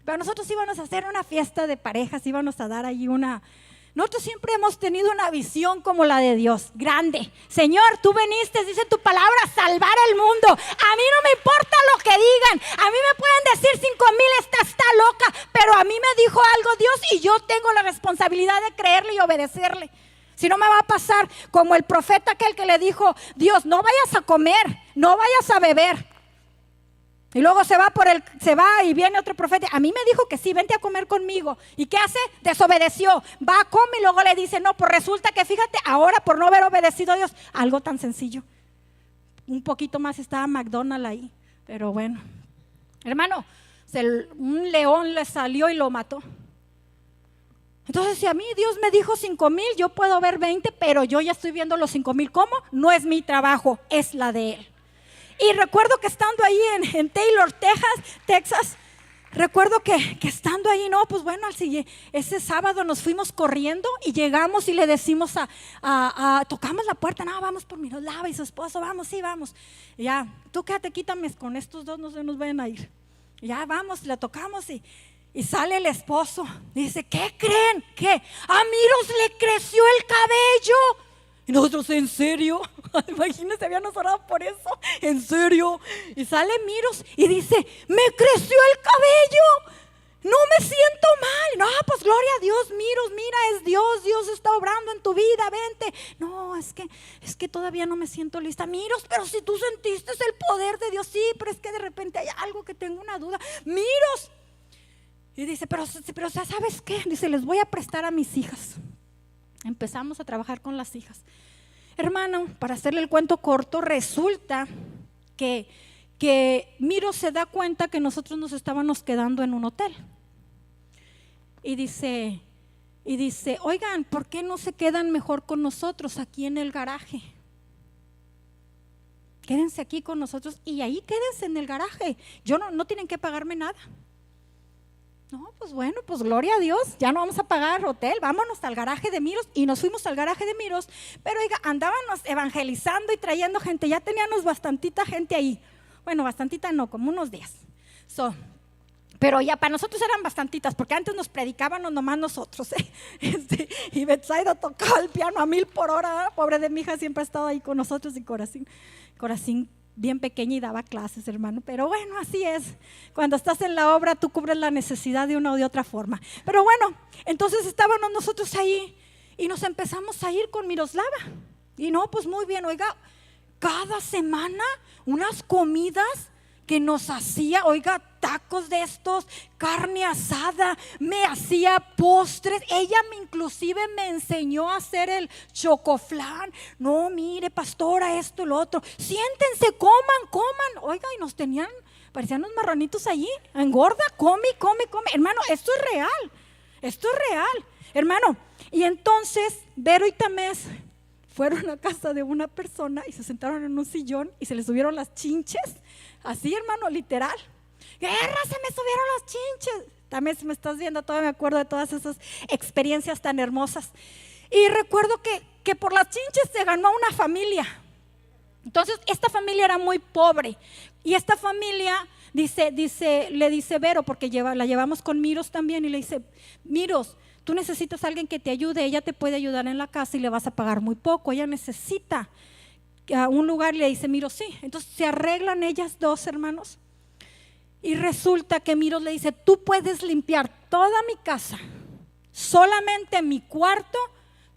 Pero nosotros íbamos a hacer una fiesta de parejas, íbamos a dar ahí Nosotros siempre hemos tenido una visión como la de Dios, grande. Señor, tú viniste, dice tu palabra, a salvar el mundo. A mí no me importa lo que digan. A mí me pueden decir 5,000, está loca. Pero a mí me dijo algo Dios y yo tengo la responsabilidad de creerle y obedecerle. Si no, me va a pasar como el profeta aquel que le dijo: Dios, no vayas a comer, no vayas a beber. Y luego se va y viene otro profeta. A mí me dijo que sí, vente a comer conmigo. ¿Y qué hace? Desobedeció. Va, come y luego le dice: no, pues resulta que fíjate, ahora por no haber obedecido a Dios, algo tan sencillo. Un poquito más estaba McDonald's ahí. Pero bueno, hermano, un león le salió y lo mató. Entonces, si a mí Dios me dijo 5,000, yo puedo ver 20, pero yo ya estoy viendo los 5,000. ¿Cómo? No es mi trabajo, es la de Él. Y recuerdo que estando ahí en Taylor, Texas, recuerdo que estando ahí, no, pues bueno, ese sábado nos fuimos corriendo y llegamos y le decimos tocamos la puerta: no, vamos por Miroslava y su esposo, vamos, sí, vamos. Y ya, tú quédate, quítame, con estos dos no se nos vayan a ir. Y ya vamos, le tocamos y sale el esposo. Y dice: ¿qué creen? ¿Qué? A Miros le creció el cabello. Y nosotros: ¿en serio? Imagínense, habíamos orado por eso. ¿En serio? Y sale Miros y dice: me creció el cabello, no me siento mal. No, pues gloria a Dios, Miros, mira, es Dios está obrando en tu vida, vente. No, es que todavía no me siento lista. Miros, pero si tú sentiste el poder de Dios. Sí, pero es que de repente hay algo que tengo una duda. Miros. Y dice, pero ¿sabes qué? Dice, les voy a prestar a mis hijas. Empezamos a trabajar con las hijas. Hermano, para hacerle el cuento corto, resulta que Miro se da cuenta que nosotros nos estábamos quedando en un hotel. Y dice, oigan, ¿por qué no se quedan mejor con nosotros aquí en el garaje? Quédense aquí con nosotros y ahí quédense en el garaje. No tienen que pagarme nada. No, pues bueno, pues gloria a Dios, ya no vamos a pagar hotel, vámonos al garaje de Miros. Y nos fuimos al garaje de Miros, pero oiga, andábamos evangelizando y trayendo gente, ya teníamos bastantita gente ahí. Bueno, bastantita no, como unos 10. Pero ya para nosotros eran bastantitas, porque antes nos predicábamos nomás nosotros, y Betsaida tocaba el piano a 1000 por hora, pobre de mi hija, siempre ha estado ahí con nosotros, y Corazín bien pequeña y daba clases, hermano, pero bueno, así es, cuando estás en la obra tú cubres la necesidad de una o de otra forma. Pero bueno, entonces estábamos nosotros ahí y nos empezamos a ir con Miroslava, y no, pues muy bien, oiga, cada semana unas comidas que nos hacía, oiga, tacos de estos, carne asada, me hacía postres, ella inclusive me enseñó a hacer el chocoflán. No, mire, pastora, esto y lo otro, siéntense, coman, oiga, y nos tenían, parecían unos marranitos allí, engorda, come, hermano, esto es real, hermano. Y entonces Vero y Tamés fueron a casa de una persona y se sentaron en un sillón y se les subieron las chinches, así, hermano, literal. Guerra, se me subieron las chinches. También, si me estás viendo, todavía me acuerdo de todas esas experiencias tan hermosas. Y recuerdo que por las chinches se ganó una familia. Entonces esta familia era muy pobre, y esta familia le dice Vero, porque la llevamos con Miros también, y le dice, Miros, tú necesitas a alguien que te ayude, ella te puede ayudar en la casa y le vas a pagar muy poco, ella necesita un lugar. Y le dice Miros, sí. Entonces se arreglan ellas dos, hermanos, y resulta que Miros le dice, tú puedes limpiar toda mi casa, solamente mi cuarto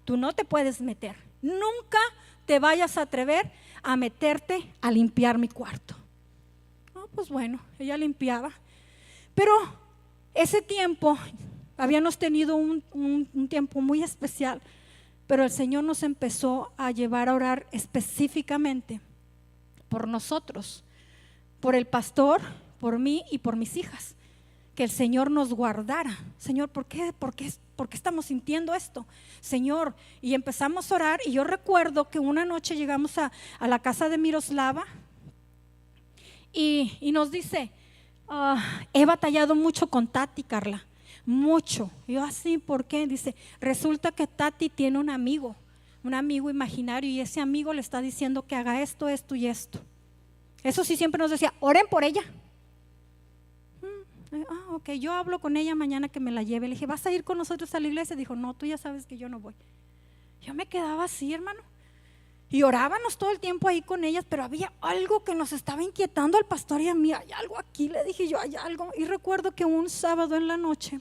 tú no te puedes meter, nunca te vayas a atrever a meterte a limpiar mi cuarto. No, pues bueno, ella limpiaba, pero ese tiempo habíamos tenido un tiempo muy especial, pero el Señor nos empezó a llevar a orar específicamente por nosotros, por el pastor, por mí y por mis hijas, que el Señor nos guardara. Señor, ¿por qué estamos sintiendo esto? Señor, y empezamos a orar. Y yo recuerdo que una noche llegamos a la casa de Miroslava y nos dice, he batallado mucho con Tati, Carla, mucho. Yo así, ¿por qué? Dice, resulta que Tati tiene un amigo imaginario, y ese amigo le está diciendo que haga esto, esto y esto. Eso sí, siempre nos decía, oren por ella. Ok, yo hablo con ella mañana que me la lleve. Le dije, ¿vas a ir con nosotros a la iglesia? Dijo, no, tú ya sabes que yo no voy. Yo me quedaba así, hermano, y orábamos todo el tiempo ahí con ellas, pero había algo que nos estaba inquietando al pastor y a mí. Hay algo aquí, le dije yo, hay algo. Y recuerdo que un sábado en la noche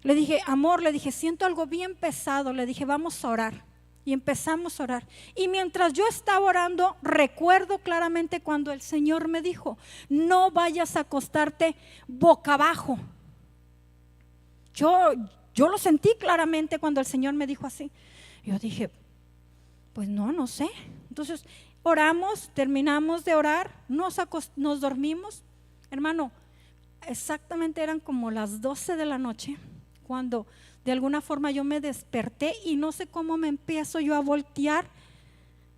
le dije, amor, le dije, siento algo bien pesado. Le dije, vamos a orar. Y empezamos a orar. Y mientras yo estaba orando, recuerdo claramente cuando el Señor me dijo, no vayas a acostarte boca abajo. Yo lo sentí claramente cuando el Señor me dijo así. Yo dije, pues no sé. Entonces oramos, terminamos de orar, nos dormimos. Hermano, exactamente eran como las 12 de la noche cuando de alguna forma yo me desperté, y no sé cómo me empiezo yo a voltear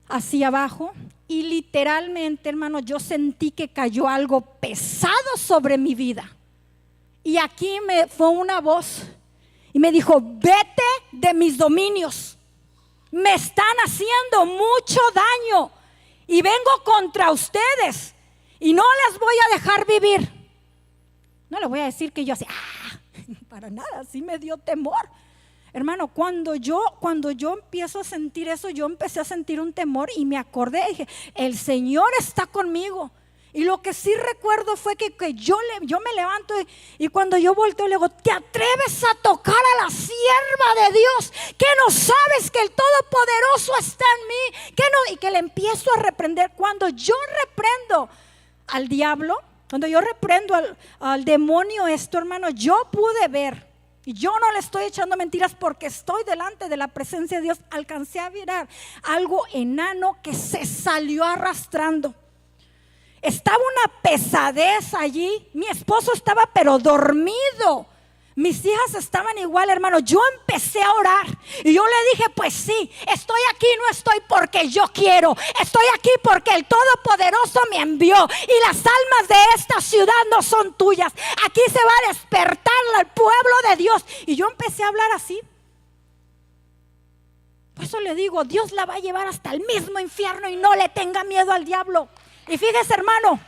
hacia abajo, y literalmente, hermano, yo sentí que cayó algo pesado sobre mi vida. Y aquí fue una voz y me dijo, vete de mis dominios, me están haciendo mucho daño y vengo contra ustedes y no les voy a dejar vivir. No le voy a decir que yo así, para nada, sí me dio temor. Hermano, cuando yo empiezo a sentir eso, yo empecé a sentir un temor y me acordé, dije, el Señor está conmigo. Y lo que sí recuerdo fue que yo me levanto y cuando yo volteo le digo, ¿te atreves a tocar a la sierva de Dios? ¿Que no sabes que el Todopoderoso está en mí? ¿Que no? Y que le empiezo a reprender. Cuando yo reprendo al diablo, Cuando yo reprendo al demonio esto, hermano, yo pude ver, y yo no le estoy echando mentiras porque estoy delante de la presencia de Dios, alcancé a mirar algo enano que se salió arrastrando. Estaba una pesadez allí, mi esposo estaba pero dormido. Mis hijas estaban igual, hermano. Yo empecé a orar y yo le dije, pues sí, estoy aquí, no estoy porque yo quiero, estoy aquí porque el Todopoderoso me envió, y las almas de esta ciudad no son tuyas. Aquí se va a despertar al pueblo de Dios. Y yo empecé a hablar así. Por eso le digo, Dios la va a llevar hasta el mismo infierno y no le tenga miedo al diablo. Y fíjese, hermano,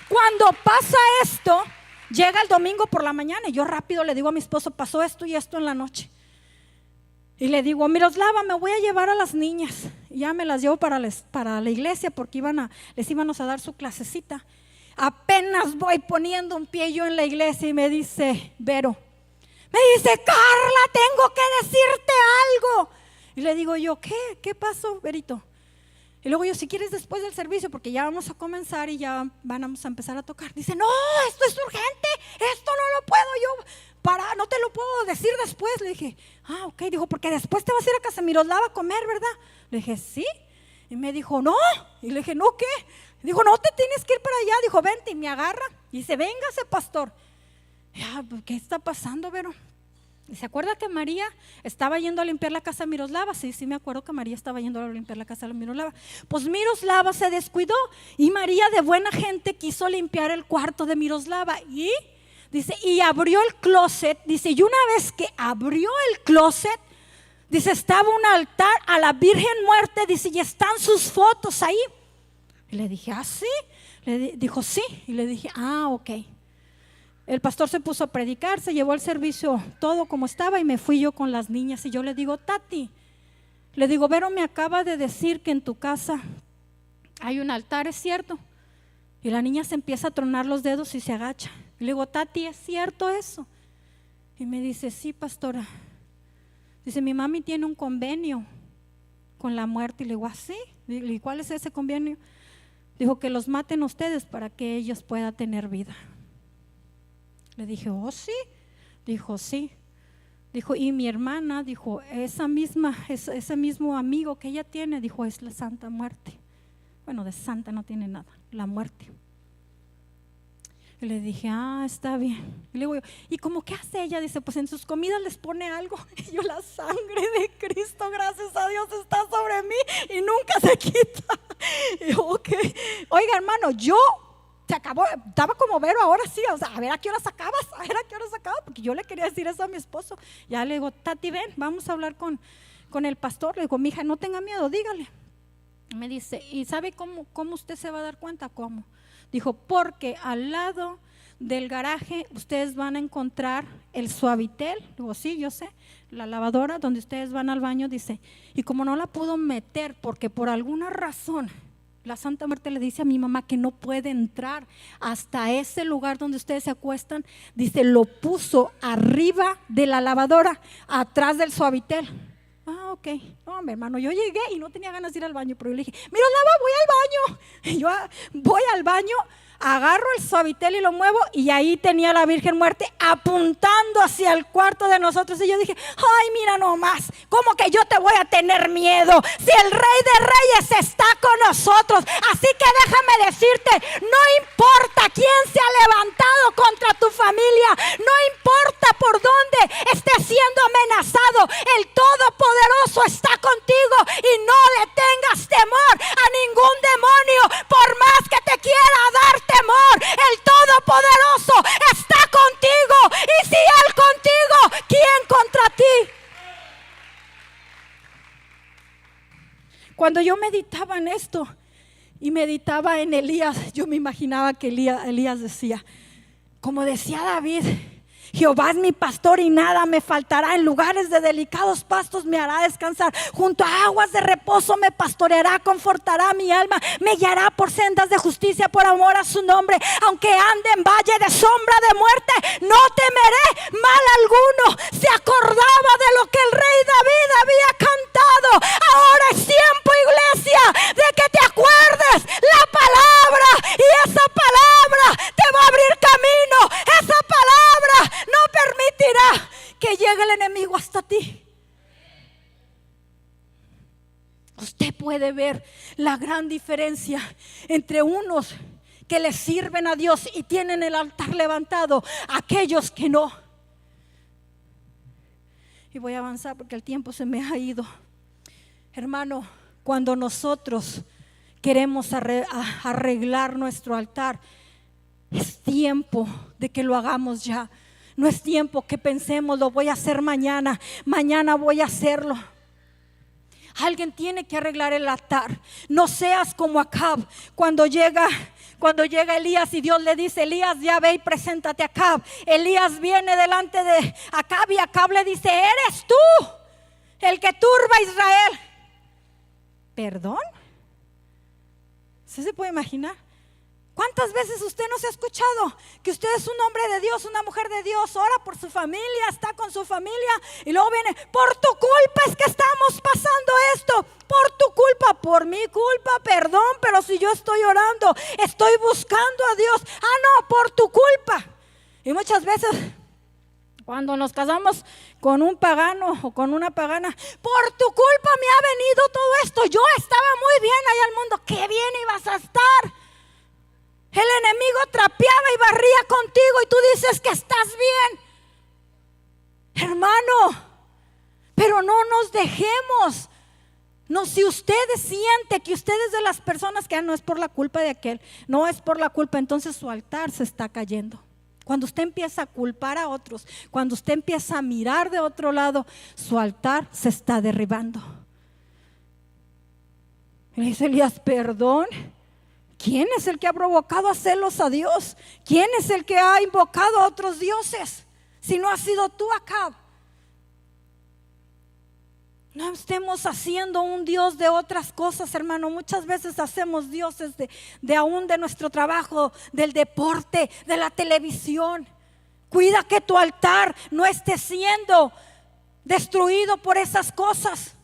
cuando pasa esto, llega el domingo por la mañana y yo rápido le digo a mi esposo, pasó esto y esto en la noche. Y le digo, Miroslava, me voy a llevar a las niñas. Y ya me las llevo para la iglesia porque les íbamos a dar su clasecita. Apenas voy poniendo un pie yo en la iglesia y me dice, Vero, me dice, Carla, tengo que decirte algo. Y le digo yo, ¿qué pasó, Verito? Y luego yo, si quieres después del servicio, porque ya vamos a comenzar y ya vamos a empezar a tocar. Dice, no, esto es urgente, esto no lo puedo yo no te lo puedo decir después. Le dije, ok, dijo, porque después te vas a ir a casa de Miroslava a comer, ¿verdad? Le dije, sí. Y me dijo, no. Y le dije, no, ¿qué? Dijo, no te tienes que ir para allá. Dijo, vente, y me agarra y dice, véngase, pastor. ¿Qué está pasando, Vero? ¿Y se acuerda que María estaba yendo a limpiar la casa de Miroslava? Sí, me acuerdo que María estaba yendo a limpiar la casa de Miroslava. Pues Miroslava se descuidó y María, de buena gente, quiso limpiar el cuarto de Miroslava. Y dice, y abrió el closet. Dice, y una vez que abrió el closet, dice, estaba un altar a la Virgen Muerte. Dice, y están sus fotos ahí. Y le dije, ¿sí? Dijo, sí. Y le dije, ok. El pastor se puso a predicar, se llevó el servicio todo como estaba y me fui yo con las niñas. Y yo le digo, Tati, le digo, Vero me acaba de decir que en tu casa hay un altar, ¿es cierto? Y la niña se empieza a tronar los dedos y se agacha. Y le digo, Tati, ¿es cierto eso? Y me dice, sí, pastora. Dice, mi mami tiene un convenio con la muerte. Y le digo, ¿sí? ¿Y cuál es ese convenio? Dijo, que los maten ustedes para que ellos puedan tener vida. Le dije, sí. Dijo, sí. Dijo, y mi hermana, dijo, ese mismo amigo que ella tiene, dijo, es la Santa Muerte. Bueno, de santa no tiene nada, la muerte. Y le dije, está bien. Y le digo, ¿y cómo qué hace ella? Dice, pues en sus comidas les pone algo. Y yo, la sangre de Cristo, gracias a Dios, está sobre mí y nunca se quita. Y yo, ok. Oiga, hermano, se acabó, estaba como Vero ahora sí, o sea, a ver a qué hora sacabas, porque yo le quería decir eso a mi esposo. Ya le digo, Tati, ven, vamos a hablar con el pastor. Le digo, mija, no tenga miedo, dígale. Me dice, ¿y sabe cómo usted se va a dar cuenta? ¿Cómo? Dijo, porque al lado del garaje ustedes van a encontrar el Suavitel. Digo, sí, yo sé, la lavadora donde ustedes van al baño. Dice, y como no la pudo meter porque por alguna razón la Santa Muerte le dice a mi mamá que no puede entrar hasta ese lugar donde ustedes se acuestan, dice, lo puso arriba de la lavadora, atrás del Suavitel. Ok. No, mi hermano, yo llegué y no tenía ganas de ir al baño, pero yo le dije, Miroslava, voy al baño. Y yo voy al baño, agarro el Suavitel y lo muevo, y ahí tenía la Virgen Muerte apuntando hacia el cuarto de nosotros. Y yo dije, ay, mira nomás, ¿cómo que yo te voy a tener miedo si el Rey de Reyes está con nosotros? Así que déjame decirte, no importa quién se ha levantado contra tu familia, no importa por dónde esté siendo amenazado, el Todopoderoso está contigo y no le tengas temor a ningún demonio, por más que te quiera dar temor. El Todopoderoso está contigo, y si Él contigo, ¿quién contra ti? Cuando yo meditaba en esto y meditaba en Elías, yo me imaginaba que Elías decía, como decía David, Jehová es mi pastor y nada me faltará, en lugares de delicados pastos me hará descansar, junto a aguas de reposo me pastoreará, confortará mi alma, me guiará por sendas de justicia por amor a su nombre, aunque ande en valle de sombra de muerte, no temeré mal alguno. Se acordaba de lo que el rey David había cantado. Ahora es tiempo, iglesia, de que te acuerdes la palabra, y esa palabra puede ver la gran diferencia entre unos que le sirven a Dios y tienen el altar levantado, aquellos que no. Y voy a avanzar porque el tiempo se me ha ido. Hermano, cuando nosotros queremos arreglar nuestro altar, es tiempo de que lo hagamos ya. No es tiempo que pensemos, lo voy a hacer mañana, mañana voy a hacerlo. Alguien tiene que arreglar el altar. No seas como Acab. Cuando llega Elías y Dios le dice: Elías, ya ve y preséntate a Acab. Elías viene delante de Acab y Acab le dice: eres tú el que turba a Israel. ¿Perdón? ¿Usted se puede imaginar? ¿Cuántas veces usted no se ha escuchado que usted es un hombre de Dios, una mujer de Dios, ora por su familia, está con su familia, y luego viene: por tu culpa es que estamos pasando esto, por tu culpa, por mi culpa, perdón, pero si yo estoy orando, estoy buscando a Dios, no, por tu culpa. Y muchas veces cuando nos casamos con un pagano o con una pagana: por tu culpa me ha venido todo esto, yo estaba muy bien allá al mundo. Qué bien ibas a estar. El enemigo trapeaba y barría contigo y tú dices que estás bien. Hermano, pero no nos dejemos. No, si usted siente que usted es de las personas que no es por la culpa de aquel, no es por la culpa, entonces su altar se está cayendo. Cuando usted empieza a culpar a otros, cuando usted empieza a mirar de otro lado, su altar se está derribando. Y le dice Elías: perdón. ¿Quién es el que ha provocado a celos a Dios? ¿Quién es el que ha invocado a otros dioses? Si no has sido tú, Acab. No estemos haciendo un Dios de otras cosas, hermano. Muchas veces hacemos dioses de aún de nuestro trabajo, del deporte, de la televisión. Cuida que tu altar no esté siendo destruido por esas cosas.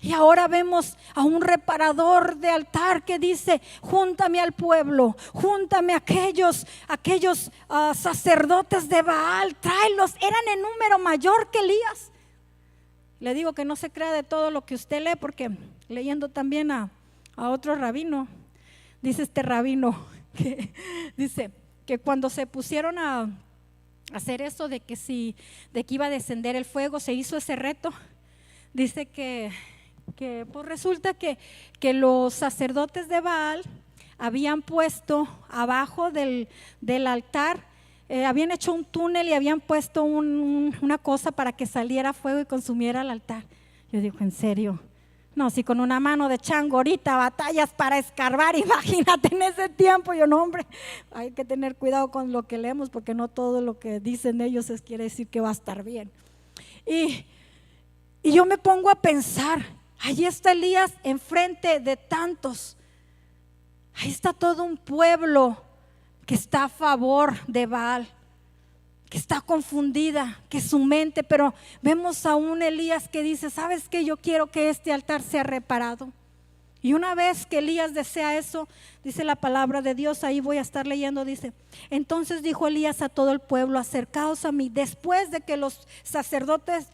Y ahora vemos a un reparador de altar que dice: júntame al pueblo, júntame a aquellos sacerdotes de Baal, tráelos. Eran en número mayor que Elías. Le digo que no se crea de todo lo que usted lee, porque leyendo también a otro rabino, dice este rabino que dice que cuando se pusieron a hacer eso de que iba a descender el fuego, se hizo ese reto. Dice que pues resulta que los sacerdotes de Baal habían puesto abajo del altar, habían hecho un túnel y habían puesto una cosa para que saliera fuego y consumiera el altar. Yo digo: ¿en serio? No, si con una mano de chango ahorita batallas para escarbar, imagínate en ese tiempo. Yo: no, hombre, hay que tener cuidado con lo que leemos, porque no todo lo que dicen ellos quiere decir que va a estar bien. Y yo me pongo a pensar: allí está Elías enfrente de tantos. Ahí está todo un pueblo que está a favor de Baal, que está confundida, que su mente, pero vemos a un Elías que dice: ¿sabes qué? Yo quiero que este altar sea reparado. Y una vez que Elías desea eso, dice la palabra de Dios, ahí voy a estar leyendo, dice: entonces dijo Elías a todo el pueblo: acercaos a mí. Después de que los sacerdotes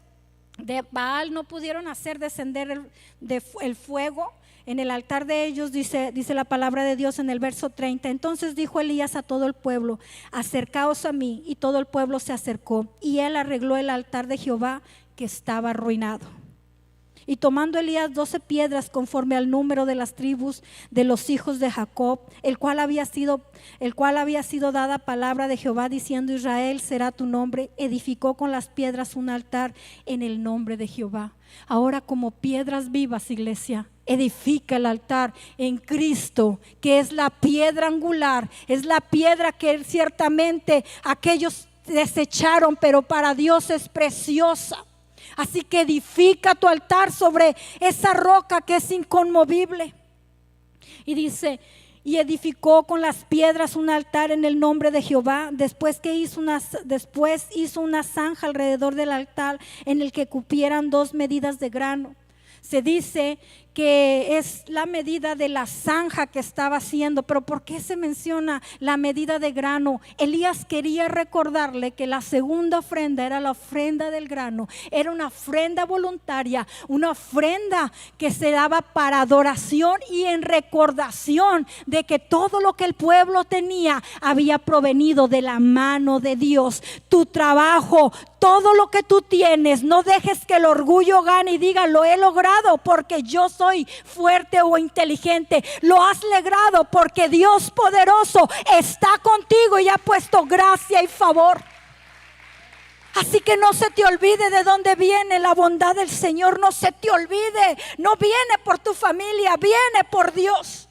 de Baal no pudieron hacer descender el fuego en el altar de ellos, dice la palabra de Dios en el verso 30. Entonces dijo Elías a todo el pueblo: acercaos a mí. Y todo el pueblo se acercó, y él arregló el altar de Jehová, que estaba arruinado. Y tomando Elías 12 piedras conforme al número de las tribus de los hijos de Jacob, el cual había sido dada palabra de Jehová, diciendo: Israel será tu nombre, edificó con las piedras un altar en el nombre de Jehová. Ahora, como piedras vivas, iglesia, edifica el altar en Cristo, que es la piedra angular, es la piedra que ciertamente aquellos desecharon, pero para Dios es preciosa. Así que edifica tu altar sobre esa roca que es inconmovible. Y dice: y edificó con las piedras un altar en el nombre de Jehová. Después hizo una zanja alrededor del altar, en el que cupieran 2 medidas de grano. Se dice que es la medida de la zanja que estaba haciendo. Pero ¿por qué se menciona la medida de grano? Elías quería recordarle que la segunda ofrenda era la ofrenda del grano. Era una ofrenda voluntaria, una ofrenda que se daba para adoración y en recordación de que todo lo que el pueblo tenía había provenido de la mano de Dios. Tu trabajo, todo lo que tú tienes, no dejes que el orgullo gane y diga: lo he logrado porque yo soy fuerte o inteligente. Lo has logrado porque Dios poderoso está contigo y ha puesto gracia y favor. Así que no se te olvide de dónde viene la bondad del Señor. No se te olvide. No viene por tu familia, viene por Dios.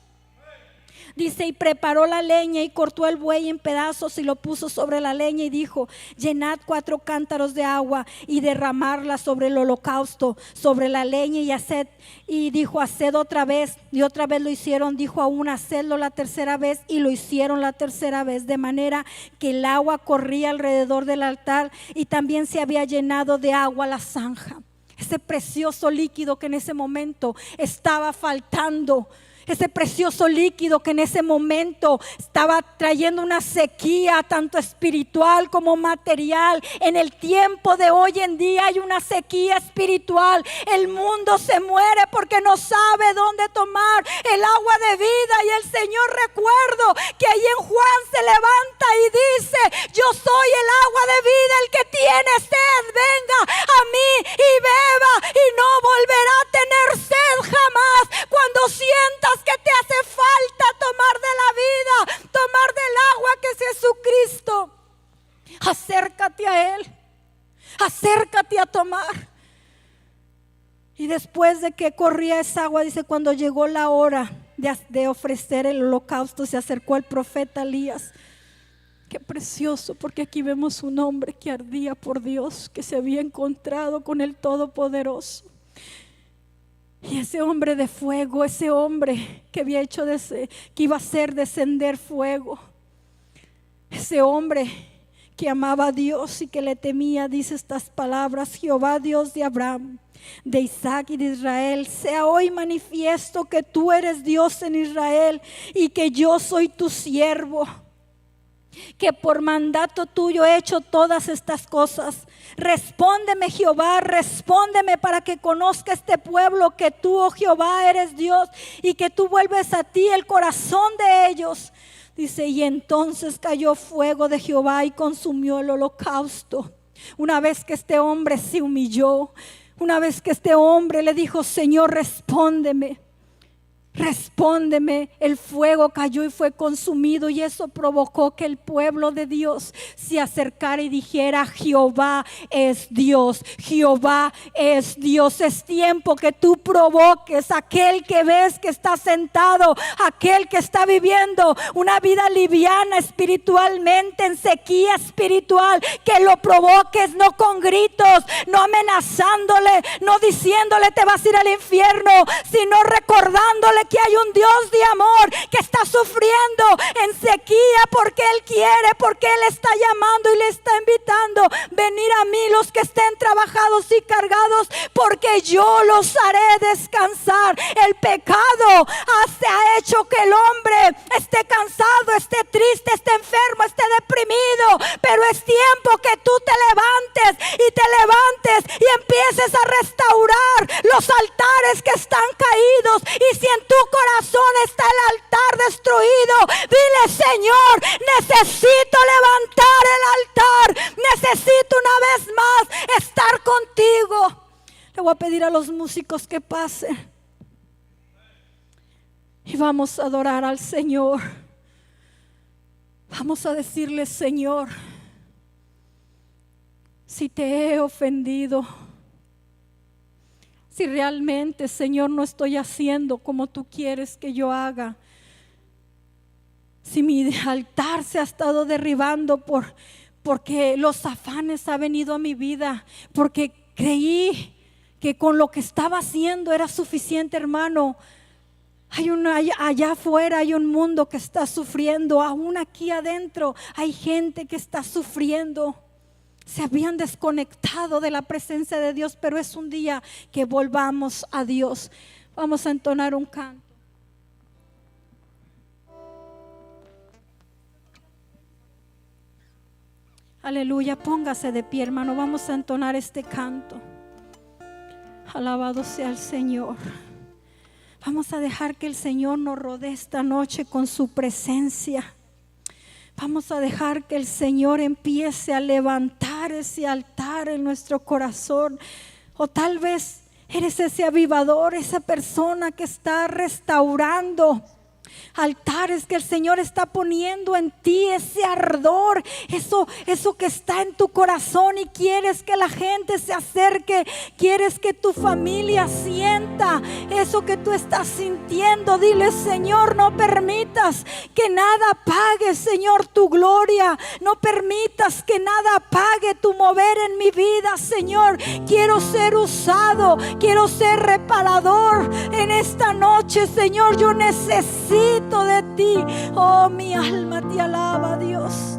Dice: y preparó la leña y cortó el buey en pedazos y lo puso sobre la leña y dijo: llenad 4 cántaros de agua y derramarla sobre el holocausto, sobre la leña, y haced. Y dijo: haced otra vez. Y otra vez lo hicieron. Dijo aún: hacedlo la tercera vez. Y lo hicieron la tercera vez, de manera que el agua corría alrededor del altar y también se había llenado de agua la zanja. Ese precioso líquido que en ese momento estaba faltando. Ese precioso líquido que en ese momento estaba trayendo una sequía tanto espiritual como material. En el tiempo de hoy en día hay una sequía espiritual. El mundo se muere porque no sabe dónde tomar el agua de vida. Y el Señor, recuerdo que ahí en Juan se levanta y dice: yo soy el agua de vida, el que tiene sed venga a mí y beba y no volverá a tener sed jamás. Cuando sientas que te hace falta tomar de la vida, tomar del agua que es Jesucristo, acércate a Él, acércate a tomar. Y después de que corría esa agua, dice: cuando llegó la hora de ofrecer el holocausto, se acercó el profeta Elías. Qué precioso, porque aquí vemos un hombre que ardía por Dios, que se había encontrado con el Todopoderoso. Y ese hombre de fuego, ese hombre que había hecho que iba a hacer descender fuego, ese hombre que amaba a Dios y que le temía, dice estas palabras: Jehová Dios de Abraham, de Isaac y de Israel, sea hoy manifiesto que tú eres Dios en Israel y que yo soy tu siervo, que por mandato tuyo he hecho todas estas cosas. Respóndeme, Jehová, respóndeme, para que conozca este pueblo que tú, oh Jehová, eres Dios y que tú vuelves a ti el corazón de ellos. Dice: y entonces cayó fuego de Jehová y consumió el holocausto. Una vez que este hombre se humilló, una vez que este hombre le dijo: Señor, respóndeme, respóndeme, el fuego cayó y fue consumido. Y eso provocó que el pueblo de Dios se acercara y dijera: Jehová es Dios, Jehová es Dios. Es tiempo que tú provoques a aquel que ves que está sentado, aquel que está viviendo una vida liviana espiritualmente, en sequía espiritual, que lo provoques, no con gritos, no amenazándole, no diciéndole te vas a ir al infierno, sino recordándole que hay un Dios de amor que está sufriendo en sequía porque Él quiere, porque Él está llamando y le está invitando: venir a mí los que estén trabajados y cargados, porque yo los haré descansar. El pecado ha hecho que el hombre esté cansado, esté triste, esté enfermo, esté deprimido, pero es tiempo que tú te levantes y empieces a restaurar los altares que están caídos. Y si en tu corazón está el altar destruido, dile: Señor, necesito levantar el altar, necesito una vez más estar contigo. Le voy a pedir a los músicos que pasen y vamos a adorar al Señor. Vamos a decirle: Señor, si te he ofendido, si realmente, Señor, no estoy haciendo como tú quieres que yo haga, si mi altar se ha estado derribando porque los afanes han venido a mi vida, porque creí que con lo que estaba haciendo era suficiente, hermano. Allá afuera hay un mundo que está sufriendo, aún aquí adentro hay gente que está sufriendo. Se habían desconectado de la presencia de Dios, pero es un día que volvamos a Dios. Vamos a entonar un canto. Aleluya, póngase de pie, hermano. Vamos a entonar este canto. Alabado sea el Señor. Vamos a dejar que el Señor nos rodee esta noche con su presencia. Vamos a dejar que el Señor empiece a levantar ese altar en nuestro corazón. O tal vez eres ese avivador, esa persona que está restaurando altares, que el Señor está poniendo en ti ese ardor, eso que está en tu corazón, y quieres que la gente se acerque, quieres que tu familia sienta eso que tú estás sintiendo. Dile: Señor, no permitas que nada apague, Señor, tu gloria. No permitas que nada apague tu mover en mi vida, Señor. Quiero ser usado, quiero ser reparador en esta noche, Señor. Yo necesito de ti. Oh, mi alma te alaba, Dios.